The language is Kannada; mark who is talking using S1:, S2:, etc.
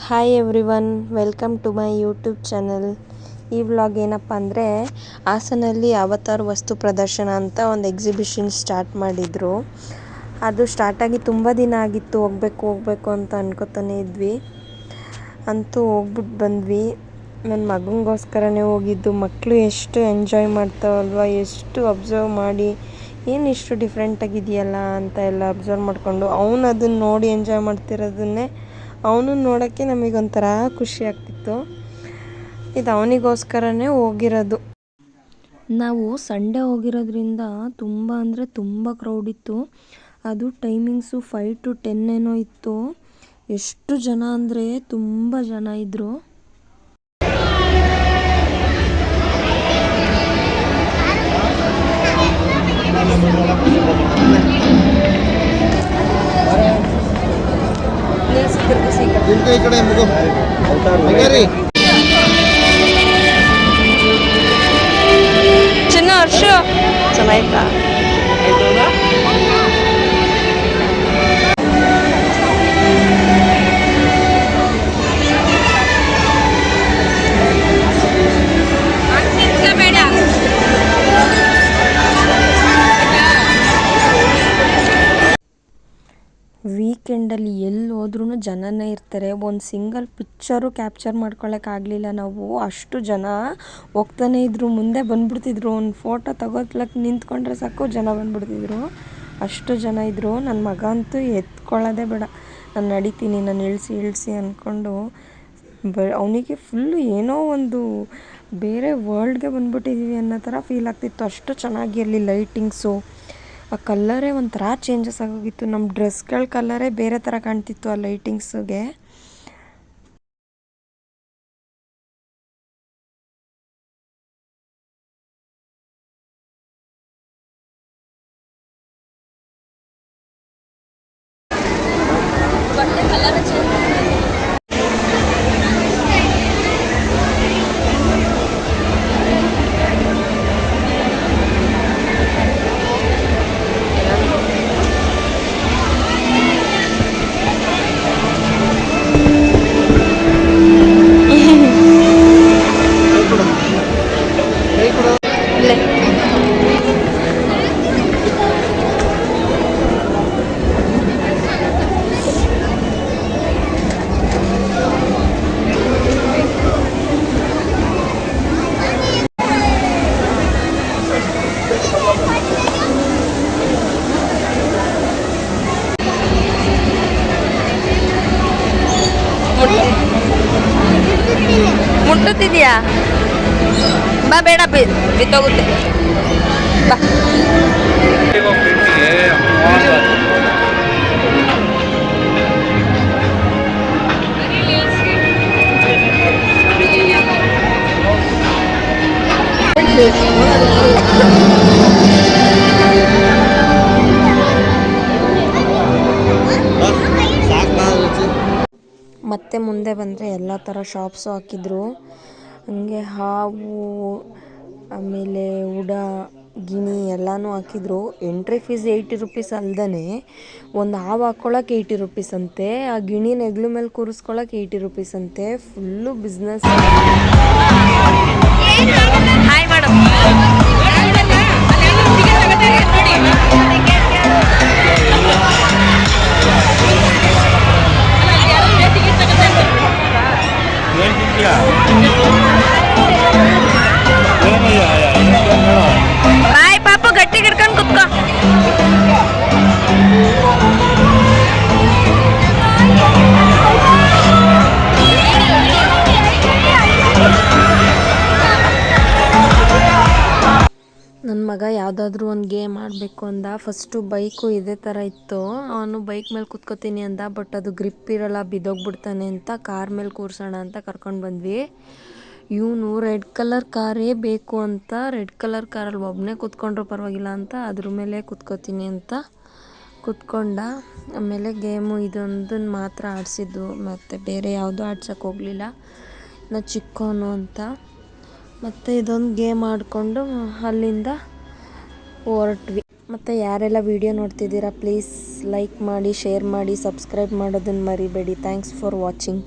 S1: Hi everyone, welcome to my YouTube channel. ಈ ವ್ಲಾಗ್ ಏನಪ್ಪ ಅಂದರೆ, ಹಾಸನಲ್ಲಿ ಅವತಾರ್ ವಸ್ತು ಪ್ರದರ್ಶನ ಅಂತ ಒಂದು ಎಕ್ಸಿಬಿಷನ್ ಸ್ಟಾರ್ಟ್ ಮಾಡಿದರು. ಅದು ಸ್ಟಾರ್ಟಾಗಿ ತುಂಬ ದಿನ ಆಗಿತ್ತು, ಹೋಗಬೇಕು ಅಂತ ಅನ್ಕೋತಾನೆ ಇದ್ವಿ. ಅಂತೂ ಹೋಗ್ಬಿಟ್ಟು ಬಂದ್ವಿ. ನನ್ನ ಮಗನಿಗೋಸ್ಕರನೇ ಹೋಗಿದ್ದು. ಮಕ್ಕಳು ಎಷ್ಟು ಎಂಜಾಯ್ ಮಾಡ್ತಾವಲ್ವ, ಎಷ್ಟು ಅಬ್ಸರ್ವ್ ಮಾಡಿ ಏನು ಇಷ್ಟು ಡಿಫ್ರೆಂಟಾಗಿದೆಯಲ್ಲ ಅಂತ ಎಲ್ಲ ಅಬ್ಸರ್ವ್ ಮಾಡಿಕೊಂಡು ಅವನು ಅದನ್ನು ನೋಡಿ ಎಂಜಾಯ್ ಮಾಡ್ತಿರೋದನ್ನೇ ಅವನು ನೋಡೋಕ್ಕೆ ನಮಗೊಂಥರ ಖುಷಿ ಆಗ್ತಿತ್ತು. ಇದು ಅವನಿಗೋಸ್ಕರನೇ ಹೋಗಿರೋದು. ನಾವು ಸಂಡೇ ಹೋಗಿರೋದ್ರಿಂದ ತುಂಬ ಅಂದರೆ ತುಂಬ ಕ್ರೌಡ್ ಇತ್ತು. ಅದು ಟೈಮಿಂಗ್ಸು 5 to 10 ಏನೋ ಇತ್ತು. ಎಷ್ಟು ಜನ ಅಂದರೆ ತುಂಬ ಜನ ಇದ್ದರು. ಚಿನ್ನ ವರ್ಷ ಚೆನ್ನಾಯ್ತಾ? ವೀಕೆಂಡಲ್ಲಿ ಎಲ್ಲಿ ಹೋದ್ರೂ ಜನನೇ ಇರ್ತಾರೆ. ಒಂದು ಸಿಂಗಲ್ ಪಿಕ್ಚರು ಕ್ಯಾಪ್ಚರ್ ಮಾಡ್ಕೊಳ್ಳೋಕ್ಕಾಗಲಿಲ್ಲ ನಾವು. ಅಷ್ಟು ಜನ ಹೋಗ್ತಾನೆ ಇದ್ದರು, ಮುಂದೆ ಬಂದುಬಿಡ್ತಿದ್ರು. ಒಂದು ಫೋಟೋ ತಗೋತ್ಲಕ್ಕೆ ನಿಂತ್ಕೊಂಡ್ರೆ ಸಾಕು ಜನ ಬಂದುಬಿಡ್ತಿದ್ರು. ಅಷ್ಟು ಜನ ಇದ್ದರು. ನನ್ನ ಮಗ ಅಂತೂ ಎತ್ಕೊಳ್ಳೋದೇ ಬೇಡ, ನಾನು ನಡಿತೀನಿ, ನಾನು ಇಳಿಸಿ ಅಂದ್ಕೊಂಡು ಅವನಿಗೆ ಫುಲ್ಲು ಏನೋ ಒಂದು ಬೇರೆ ವರ್ಲ್ಡ್ಗೆ ಬಂದುಬಿಟ್ಟಿದ್ದೀವಿ ಅನ್ನೋ ಥರ ಫೀಲ್ ಆಗ್ತಿತ್ತು. ಅಷ್ಟು ಚೆನ್ನಾಗಿ ಅಲ್ಲಿ ಲೈಟಿಂಗ್ಸು, ಆ ಕಲ್ಲರೇ ಒಂಥರ ಚೇಂಜಸ್ ಆಗೋಗಿತ್ತು. ನಮ್ಮ ಡ್ರೆಸ್ಗಳ ಕಲ್ಲರೇ ಬೇರೆ ಥರ ಕಾಣ್ತಿತ್ತು ಆ ಲೈಟಿಂಗ್ಸಿಗೆ. ಮುಟ್ಟುತ್ತಿದ್ಯಾ? ಬಾ, ಬೇಡ, ಬಿತ್ತೋಗುತ್ತೆ. ಬಾ. ಮತ್ತೆ ಮುಂದೆ ಬಂದರೆ ಎಲ್ಲ ಥರ ಶಾಪ್ಸು ಹಾಕಿದ್ರು. ಹಂಗೆ ಹಾವು, ಆಮೇಲೆ ಉಡ, ಗಿಣಿ ಎಲ್ಲನೂ ಹಾಕಿದ್ರು. ಎಂಟ್ರಿ ಫೀಸ್ 80 rupees ಅಲ್ದೇ ಒಂದು ಹಾವು ಹಾಕ್ಕೊಳಕ್ಕೆ 80 rupees ಅಂತೆ. ಆ ಗಿಣಿ ನೆಗ್ಲು ಮೇಲೆ ಕೂರಿಸ್ಕೊಳಕ್ಕೆ 80 rupees ಅಂತೆ. Full business. Hi madam. Bye ಪಾಪು, ಗಟ್ಟಿ ಹಿಡ್ಕೊಂಡು ಕುತ್ಕೋ. ನನ್ನ ಮಗ ಯಾವುದಾದ್ರೂ ಒಂದು ಗೇಮ್ ಆಡಬೇಕು ಅಂದ. ಫಸ್ಟು ಬೈಕು ಇದೇ ಥರ ಇತ್ತು. ಅವನು ಬೈಕ್ ಮೇಲೆ ಕೂತ್ಕೋತೀನಿ ಅಂದ, ಬಟ್ ಅದು ಗ್ರಿಪ್ ಇರೋಲ್ಲ, ಬಿದ್ದೋಗ್ಬಿಡ್ತಾನೆ ಅಂತ ಕಾರ್ ಮೇಲೆ ಕೂರ್ಸೋಣ ಅಂತ ಕರ್ಕೊಂಡು ಬಂದ್ವಿ. ಇವನು ರೆಡ್ ಕಲರ್ ಕಾರೇ ಬೇಕು ಅಂತ, ರೆಡ್ ಕಲರ್ ಕಾರಲ್ಲಿ ಒಬ್ಬನೇ ಕೂತ್ಕೊಂಡ್ರೂ ಪರವಾಗಿಲ್ಲ ಅಂತ ಅದ್ರ ಮೇಲೆ ಕೂತ್ಕೋತೀನಿ ಅಂತ ಕೂತ್ಕೊಂಡ. ಆಮೇಲೆ ಗೇಮು ಇದೊಂದನ್ನು ಮಾತ್ರ ಆಡಿಸಿದ್ದು, ಮತ್ತು ಬೇರೆ ಯಾವುದೂ ಆಡ್ಸೋಕ್ಕೆ ಹೋಗಲಿಲ್ಲ, ನಾ ಚಿಕ್ಕವನು ಅಂತ. ಮತ್ತು ಇದೊಂದು ಗೇಮ್ ಆಡಿಕೊಂಡು ಅಲ್ಲಿಂದ ಹೊರಟ್ವಿ. ಮತ್ತು ಯಾರೆಲ್ಲ ವಿಡಿಯೋ ನೋಡ್ತಿದ್ದೀರಾ ಪ್ಲೀಸ್ ಲೈಕ್ ಮಾಡಿ, ಶೇರ್ ಮಾಡಿ, ಸಬ್ಸ್ಕ್ರೈಬ್ ಮಾಡೋದನ್ನು ಮರಿಬೇಡಿ. Thanks for watching.